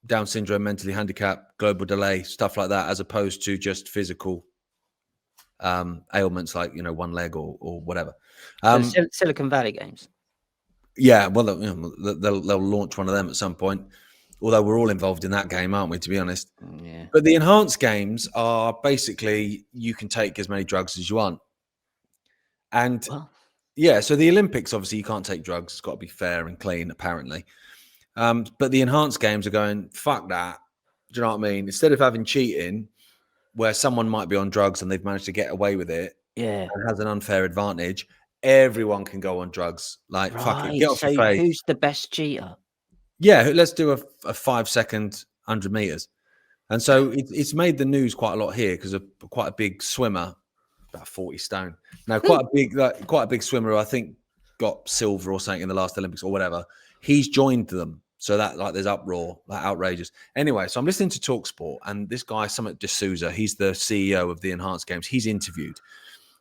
Down syndrome, mentally handicapped, global delay, stuff like that, as opposed to just physical ailments like one leg or whatever. Silicon Valley Games. Yeah, well, they'll launch one of them at some point. Although we're all involved in that game, aren't we? To be honest. Yeah. But the enhanced games are basically you can take as many drugs as you want. And yeah, so the Olympics, obviously, you can't take drugs. It's got to be fair and clean, apparently. But the enhanced games are going, fuck that. Do you know what I mean? Instead of having cheating, where someone might be on drugs and they've managed to get away with it, yeah, and has an unfair advantage, everyone can go on drugs. Like, fuck it, get off your face. Who's the best cheater? Yeah, let's do a 5-second 100 meters. And so it's made the news quite a lot here because of quite a big swimmer, about 40 stone. Now, quite a big swimmer who I think got silver or something in the last Olympics or whatever. He's joined them. So that there's uproar, outrageous. Anyway, so I'm listening to TalkSport, and this guy, Summit D'Souza, he's the CEO of the Enhanced Games. He's interviewed.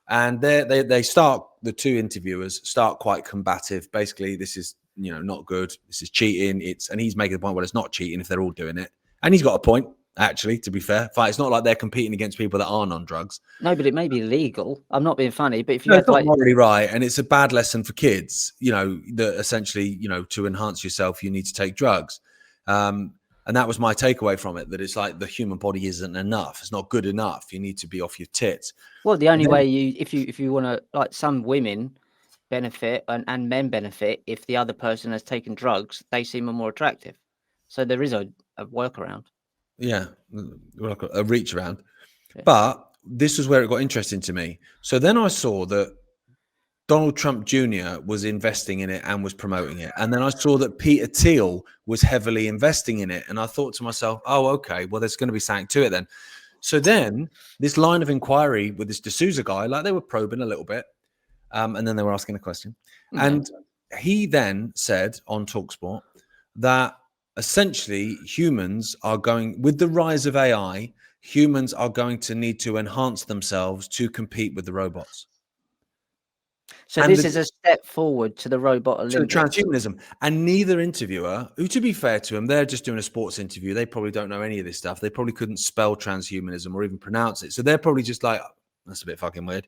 And they start, the two interviewers start quite combative. Basically, this is not good. This is cheating. And he's making the point, well, it's not cheating if they're all doing it. And he's got a point, actually, to be fair. It's not like they're competing against people that aren't on drugs. No, but it may be illegal. I'm not being funny, but if you it's not morally right, and it's a bad lesson for kids, that essentially, to enhance yourself, you need to take drugs. And that was my takeaway from it, that it's like the human body isn't enough. It's not good enough. You need to be off your tits. Well, the only way if you want to, like, some women benefit and men benefit if the other person has taken drugs, they seem more attractive. So there is a workaround. Yeah, like a reach around. Yeah. But this was where it got interesting to me. So then I saw that Donald Trump Jr. was investing in it and was promoting it. And then I saw that Peter Thiel was heavily investing in it. And I thought to myself, oh, okay, well, there's going to be something to it then. So then this line of inquiry with this D'Souza guy, like they were probing a little bit. And then they were asking a question. Okay. And he then said on TalkSport that essentially humans are going, with the rise of AI, humans are going to need to enhance themselves to compete with the robots. So And this is a step forward to the robot Olympics. To transhumanism. And neither interviewer, who, to be fair to them, they're just doing a sports interview. They probably don't know any of this stuff. They probably couldn't spell transhumanism or even pronounce it. So they're probably just like, that's a bit fucking weird.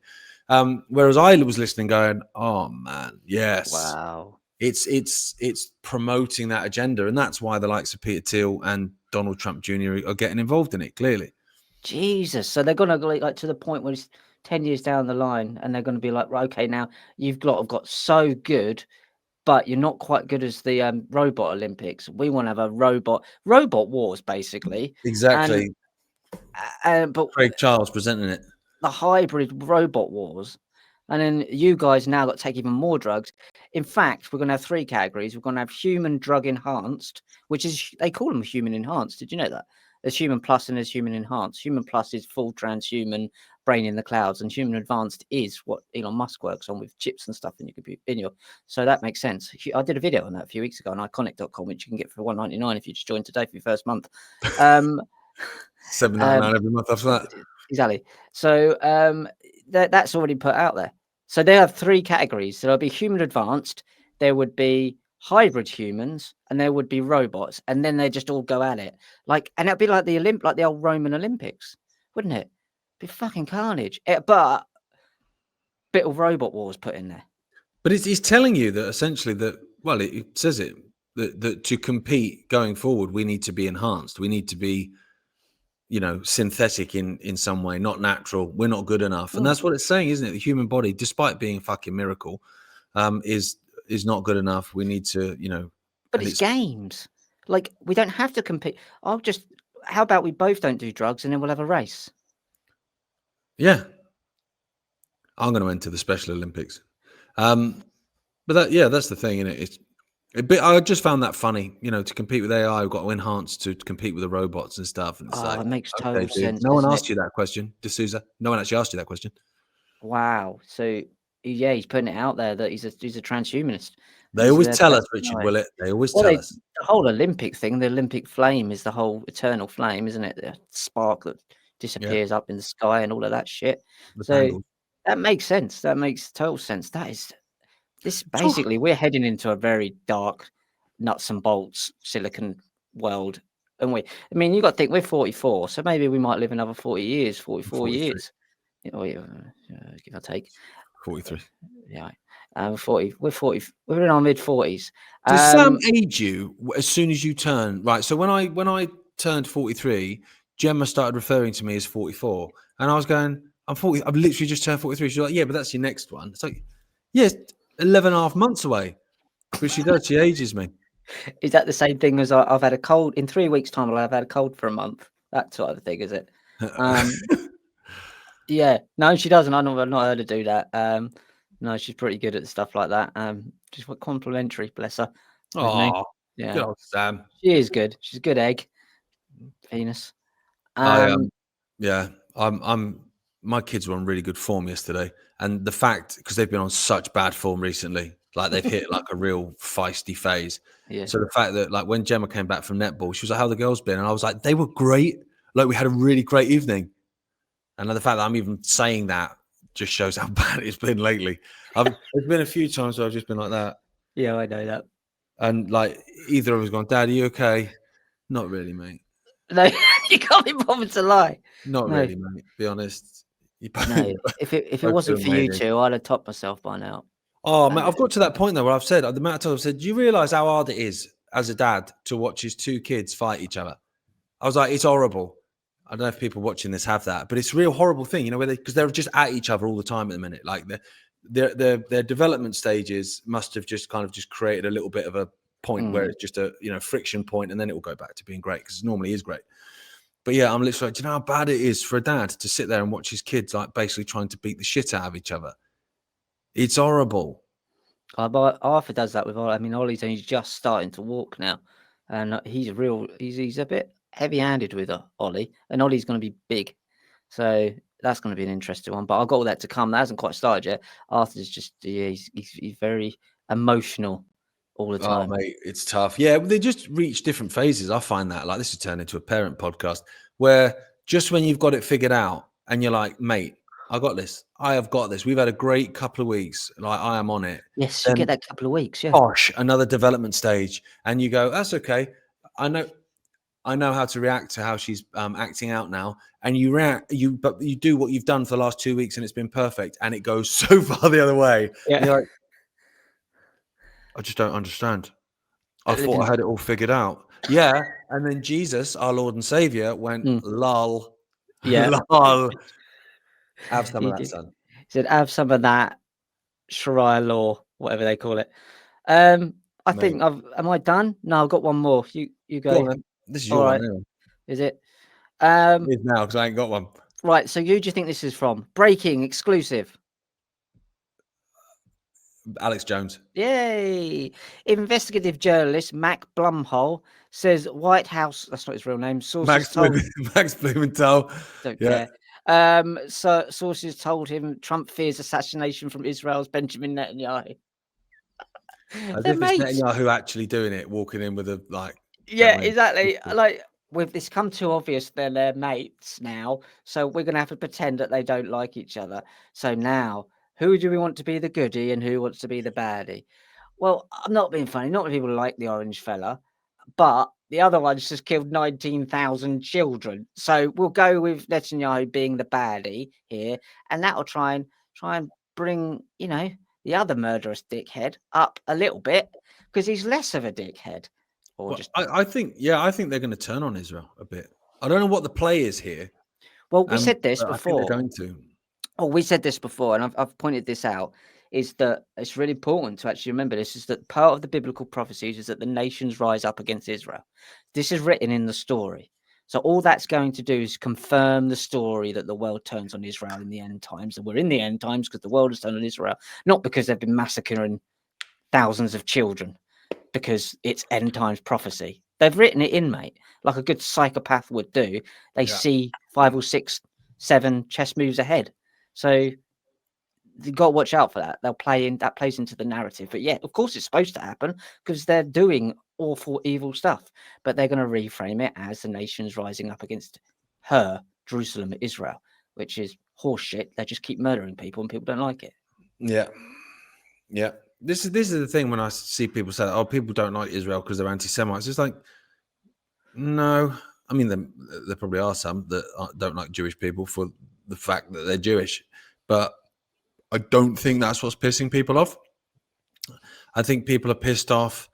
Whereas I was listening going, oh man, yes. Wow. It's promoting that agenda. And that's why the likes of Peter Thiel and Donald Trump Jr. are getting involved in it, clearly. Jesus. So they're going to go like to the point where it's 10 years down the line and they're going to be like, right, okay, now you've got so good, but you're not quite good as the robot Olympics. We want to have a robot wars, basically. Exactly. But Craig Charles presenting it. The hybrid robot wars. And then you guys now got to take even more drugs. In fact, we're going to have 3 categories. We're going to have human drug enhanced, which is, they call them human enhanced. Did you know that? There's human plus and there's human enhanced. Human plus is full transhuman brain in the clouds, and human advanced is what Elon Musk works on with chips and stuff in your computer. So that makes sense. I did a video on that a few weeks ago on Ickonic.com, which you can get for $1.99 if you just join today for your first month. $7.99 every month after that. Exactly. So that's already put out there. So they have 3 categories. So there'll be human advanced, there would be hybrid humans, and there would be robots, and then they just all go at it. And it'd be like the old Roman Olympics, wouldn't it? Be fucking carnage. But bit of robot wars put in there. But it's telling you that essentially that, well, it says it that to compete going forward, we need to be enhanced. We need to be, synthetic in some way, not natural. We're not good enough. And that's what it's saying, isn't it? The human body, despite being a fucking miracle, is not good enough. We need to, But it's games. Like, we don't have to compete. How about we both don't do drugs and then we'll have a race? Yeah. I'm going to enter the Special Olympics. But that's the thing, isn't it? I just found that funny, to compete with AI. We've got to enhance to compete with the robots and stuff. And it's it makes total sense. No one asked you that question, D'Souza. No one actually asked you that question. Wow. So yeah, he's putting it out there that he's a transhumanist. They always tell us, Richard Willett. They always tell us. The whole Olympic thing, the Olympic flame is the whole eternal flame, isn't it? The spark that disappears up in the sky and all of that shit. So that makes sense. That makes total sense. Basically, we're heading into a very dark, nuts and bolts silicon world, and you got to think we're 44, so maybe we might live another 40 years, 44 years, give or take. 43. Yeah, 40. We're 40. We're in our mid-40s. Does Sam age you as soon as you turn right? So when I turned 43, Gemma started referring to me as 44, and I was going, I'm 40. I've literally just turned 43. She's like, yeah, but that's your next one. It's like, yes. 11 and a half months away, but she ages me. Is that the same thing as I've had a cold in 3 weeks' time? I've had a cold for a month. That sort of thing, is it? Yeah, no, she doesn't. I've not heard her do that. No, she's pretty good at stuff like that. Just complimentary, bless her. Oh, yeah, good old Sam. She is good. She's a good egg, penis. I'm. My kids were on really good form yesterday, and the fact, because they've been on such bad form recently, like they've hit like a real feisty phase. Yeah. So the fact that, like, when Gemma came back from netball, she was like, "How the girls been?" And I was like, "They were great. Like, we had a really great evening." And the fact that I'm even saying that just shows how bad it's been lately. There's been a few times where I've just been like that. Yeah, I know that. And like either of us gone, "Dad, are you okay?" Not really, mate. No, you can't be bothered to lie. Not really, mate. Be honest. No, if it wasn't for you two, I'd have topped myself by now. Oh, man, I've got to that point though where I've said, the amount of times I've said, do you realise how hard it is as a dad to watch his 2 kids fight each other? I was like, it's horrible. I don't know if people watching this have that, but it's a real horrible thing, because they're just at each other all the time at the minute. Like their development stages must have just kind of just created a little bit of a point where it's just a friction point, and then it will go back to being great, because it normally is great. But yeah, I'm literally like, do you know how bad it is for a dad to sit there and watch his kids like basically trying to beat the shit out of each other? It's horrible. Arthur does that with Ollie. I mean, Ollie's only just starting to walk now, and he's a bit heavy-handed with Ollie, and Ollie's going to be big, so that's going to be an interesting one. But I've got all that to come. That hasn't quite started yet. Arthur's just he's very emotional all the time. Oh, mate, it's tough. Yeah, they just reach different phases. I find that like this has turned into a parent podcast where just when you've got it figured out and you're like, mate, I got this. I have got this. We've had a great couple of weeks. Like I am on it. Yes, you get that couple of weeks. Yeah. Gosh, another development stage, and you go, that's okay. I know how to react to how she's acting out now, and but you do what you've done for the last 2 weeks, and it's been perfect, and it goes so far the other way. Yeah. You're like, I just don't understand. I thought I had it all figured out. Yeah, and then Jesus, our Lord and Savior, went lol. Yeah, lol. Have some of that, son. He said, "Have some of that Sharia law, whatever they call it." I think am I done? No, I've got one more. You go. Go on, then. This is your one now. Is it? It is now because I ain't got one. Right. So who do you think this is from? Breaking exclusive. Alex Jones. Yay! Investigative journalist Mac Blumhole says White House. That's not his real name. Sources Max Blumenthal. Don't care. So sources told him Trump fears assassination from Israel's Benjamin Netanyahu. As if it's Netanyahu actually doing it, walking in with a like. Yeah, exactly. Like with this come too obvious, they're mates now. So we're gonna have to pretend that they don't like each other. So now, who do we want to be the goodie and who wants to be the baddie? Well, I'm not being funny. Not many people like the orange fella, but the other one's just killed 19,000 children. So we'll go with Netanyahu being the baddie here, and that'll try and bring the other murderous dickhead up a little bit because he's less of a dickhead. Or well, I think they're going to turn on Israel a bit. I don't know what the play is here. Well, we said this before. I think they're going to. Oh, we said this before, and I've pointed this out. Is that it's really important to actually remember this, is that part of the biblical prophecies is that the nations rise up against Israel. This is written in the story. So all that's going to do is confirm the story that the world turns on Israel in the end times. And we're in the end times because the world has turned on Israel, not because they've been massacring thousands of children, because it's end times prophecy. They've written it in, mate, like a good psychopath would do. They see 5 or 6, 7 chess moves ahead. So you've got to watch out for that. That plays into the narrative. But yeah, of course it's supposed to happen because they're doing awful, evil stuff. But they're going to reframe it as the nations rising up against her, Jerusalem, Israel, which is horseshit. They just keep murdering people and people don't like it. Yeah. Yeah. This is the thing when I see people say, oh, people don't like Israel because they're anti-Semites. It's like, no. I mean, there probably are some that don't like Jewish people for the fact that they're Jewish. But I don't think that's what's pissing people off. I think people are pissed off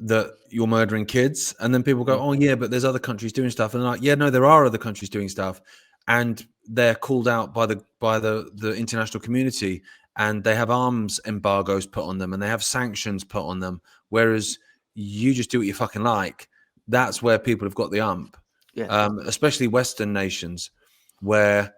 that you're murdering kids. And then people go, oh, yeah, but there's other countries doing stuff. And they're like, yeah, no, there are other countries doing stuff. And they're called out by the international community. And they have arms embargoes put on them and they have sanctions put on them. Whereas you just do what you fucking like. That's where people have got the ump. Yeah. Especially Western nations where,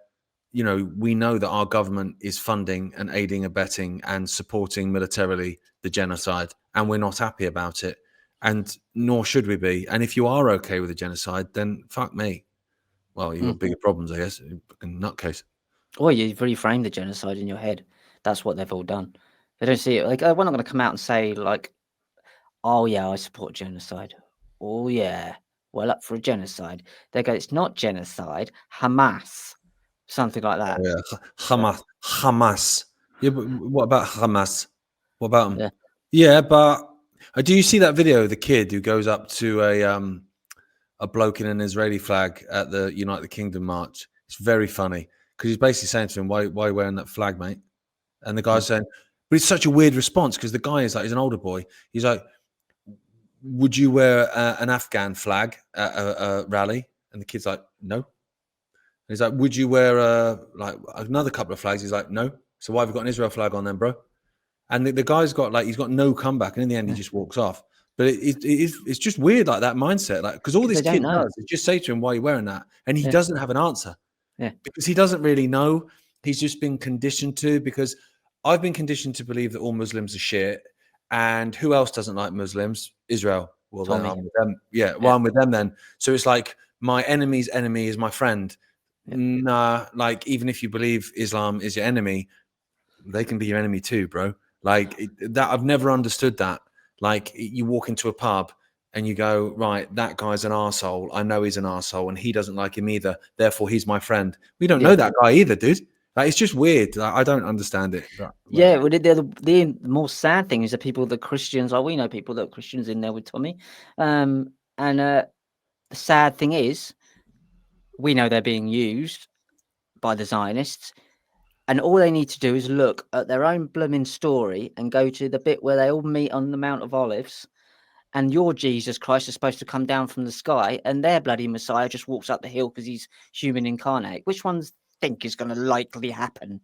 we know that our government is funding and aiding, abetting and supporting militarily the genocide. And we're not happy about it. And nor should we be. And if you are okay with the genocide, then fuck me. Well, you've got bigger problems, I guess. Fucking nutcase. Well, you've reframed the genocide in your head. That's what they've all done. They don't see it. Like, we're not going to come out and say, like, oh, yeah, I support genocide. Oh, yeah, well up for a genocide. They go, it's not genocide, Hamas. Something like that. Yeah, Hamas. Yeah, but what about Hamas? What about them? Yeah, but do you see that video of the kid who goes up to a bloke in an Israeli flag at the United Kingdom march? It's very funny because he's basically saying to him, why are you wearing that flag, mate? And the guy's saying, but it's such a weird response because the guy is like, he's an older boy. He's like, would you wear an Afghan flag at a rally? And the kid's like, no. And he's like, would you wear another couple of flags? He's like, no. So why have you got an Israel flag on then, bro? And the guy's got he's got no comeback. And in the end, he just walks off. But it's just weird, like that mindset, like because all this kid does is just say to him, "Why are you wearing that?" And he doesn't have an answer, because he doesn't really know. He's just been conditioned to. Because I've been conditioned to believe that all Muslims are shit, and who else doesn't like Muslims? Israel. Well, then I'm with them. Yeah, well, I'm with them then. So it's like my enemy's enemy is my friend. Nah, like even if you believe Islam is your enemy, they can be your enemy too, bro. Like that, I've never understood that. Like you walk into a pub and you go, right, that guy's an arsehole. I know he's an arsehole and he doesn't like him either. Therefore, he's my friend. We don't know that guy either, dude. Like, it's just weird. Like, I don't understand it. But, yeah, well, the more sad thing is the people, the Christians, we know people that are Christians in there with Tommy. And the sad thing is, we know they're being used by the Zionists. And all they need to do is look at their own blooming story and go to the bit where they all meet on the Mount of Olives. And your Jesus Christ is supposed to come down from the sky, and their bloody Messiah just walks up the hill because he's human incarnate. Which ones think is going to likely happen?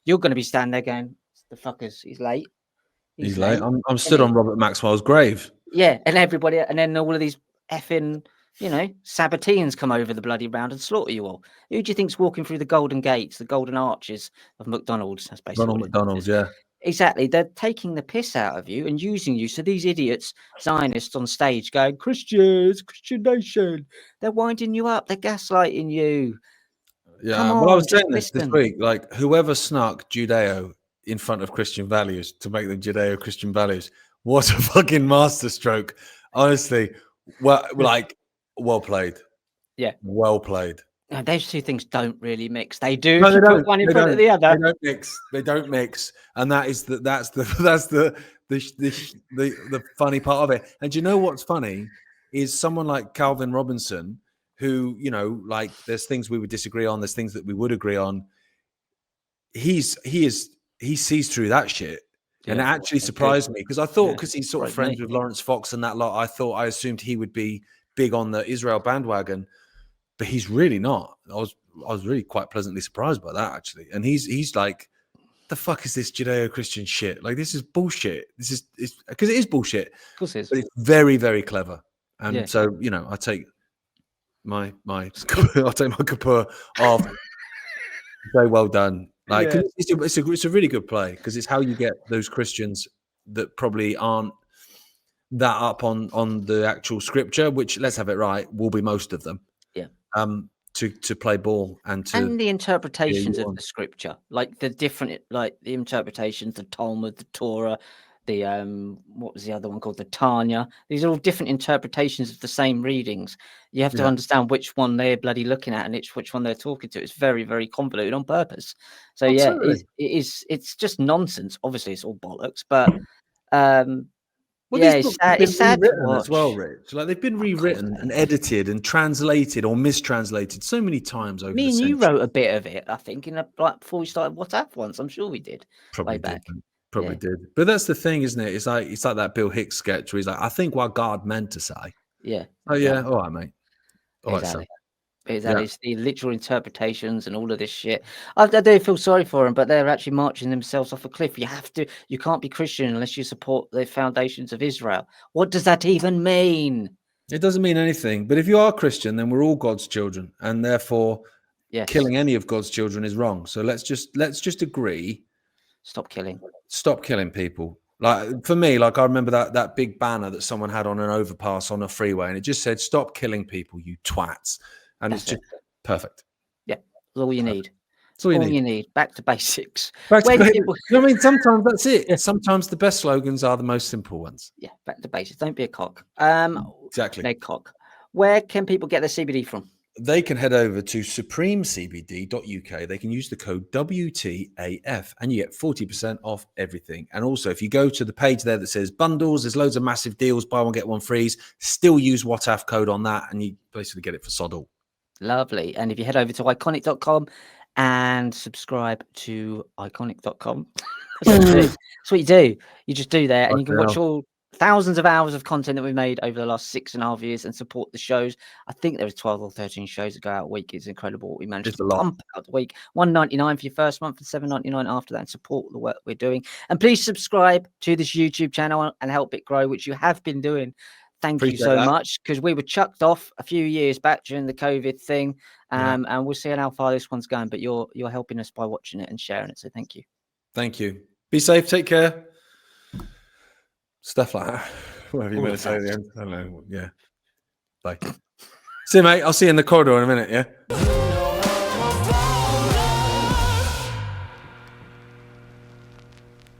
You're going to be standing there going, "The fuckers, he's late. He's late. I'm stood on Robert Maxwell's grave." Yeah, and everybody, and then all of these effing, Sabbateans come over the bloody round and slaughter you all. Who do you think's walking through the golden gates, the golden arches of McDonald's? That's basically Ronald McDonald's, yeah. Exactly. They're taking the piss out of you and using you. So these idiots, Zionists on stage going, Christians, Christian nation, they're winding you up. They're gaslighting you. Yeah. Come on, well, I was saying this week, like whoever snuck Judeo in front of Christian values to make them Judeo-Christian values, what a fucking masterstroke. Honestly, well played. Yeah. Well played. Now, those two things don't really mix. They do. No, if you put one in front of the other. They don't mix. They don't mix. And that's the funny part of it. And do you know what's funny is someone like Calvin Robinson, who, like there's things we would disagree on, there's things that we would agree on. He sees through that shit. And it actually surprised me, because I thought, because he's sort of friends with Lawrence Fox and that lot, I assumed he would be big on the Israel bandwagon. But he's really not. I was really quite pleasantly surprised by that, actually. And he's like, the fuck is this Judeo-Christian shit? Like, this is bullshit. This is because it is bullshit. Of course it is. But it's very, very clever. And so, I take my I'll take my kapur off. Very well done. Like, it's a really good play, because it's how you get those Christians that probably aren't that up on the actual scripture, which, let's have it right, will be most of them. To play ball and the interpretations of the scripture, like the different, like the interpretations, the Talmud, the Torah, the what was the other one called, the Tanya. These are all different interpretations of the same readings. You have to understand which one they're bloody looking at and which one they're talking to. It's very, very convoluted on purpose. So it's just nonsense. Obviously, it's all bollocks, but it's sad to watch as well, Rich. Like, they've been rewritten and edited and translated or mistranslated so many times over. Me and you wrote a bit of it, I think, before we started WTAF once. I'm sure we did. Probably did. But that's the thing, isn't it? It's like that Bill Hicks sketch where he's like, I think what God meant to say. Yeah. Oh yeah. All right, mate. All exactly. It's the literal interpretations and all of this shit. I do feel sorry for them, but they're actually marching themselves off a cliff. You can't be Christian unless you support the foundations of Israel. What does that even mean? It doesn't mean anything. But if you are Christian, then we're all God's children, and therefore killing any of God's children is wrong. So let's just agree. Stop killing people. Like, for me, like, I remember that big banner that someone had on an overpass on a freeway, and it just said, "Stop killing people, you twats." And it's just perfect. Yeah, that's all you need. That's all you need. Back to basics. I mean, sometimes that's it. Sometimes the best slogans are the most simple ones. Yeah, back to basics. Don't be a cock. Exactly. No cock. Where can people get their CBD from? They can head over to supremecbd.uk. They can use the code WTAF and you get 40% off everything. And also, if you go to the page there that says bundles, there's loads of massive deals, buy one, get one free. Still use WTAF code on that, and you basically get it for sod all. Lovely. And if you head over to Ickonic.com and subscribe to Ickonic.com, that's what you do. You just do that, and you can watch all thousands of hours of content that we made over the last 6.5 years and support the shows. I think there was 12 or 13 shows that go out a week. It's incredible what we managed to pump out a week. $1.99 for your first month and $7.99 after that, and support the work we're doing. And please subscribe to this YouTube channel and help it grow, which you have been doing. Thank you so much, because we were chucked off a few years back during the COVID thing, and we'll see how far this one's going. But you're helping us by watching it and sharing it, so thank you. Thank you. Be safe. Take care. Stuff like that. Whatever you want to say at the end. I don't know. Yeah. Bye. See you, mate. I'll see you in the corridor in a minute. Yeah.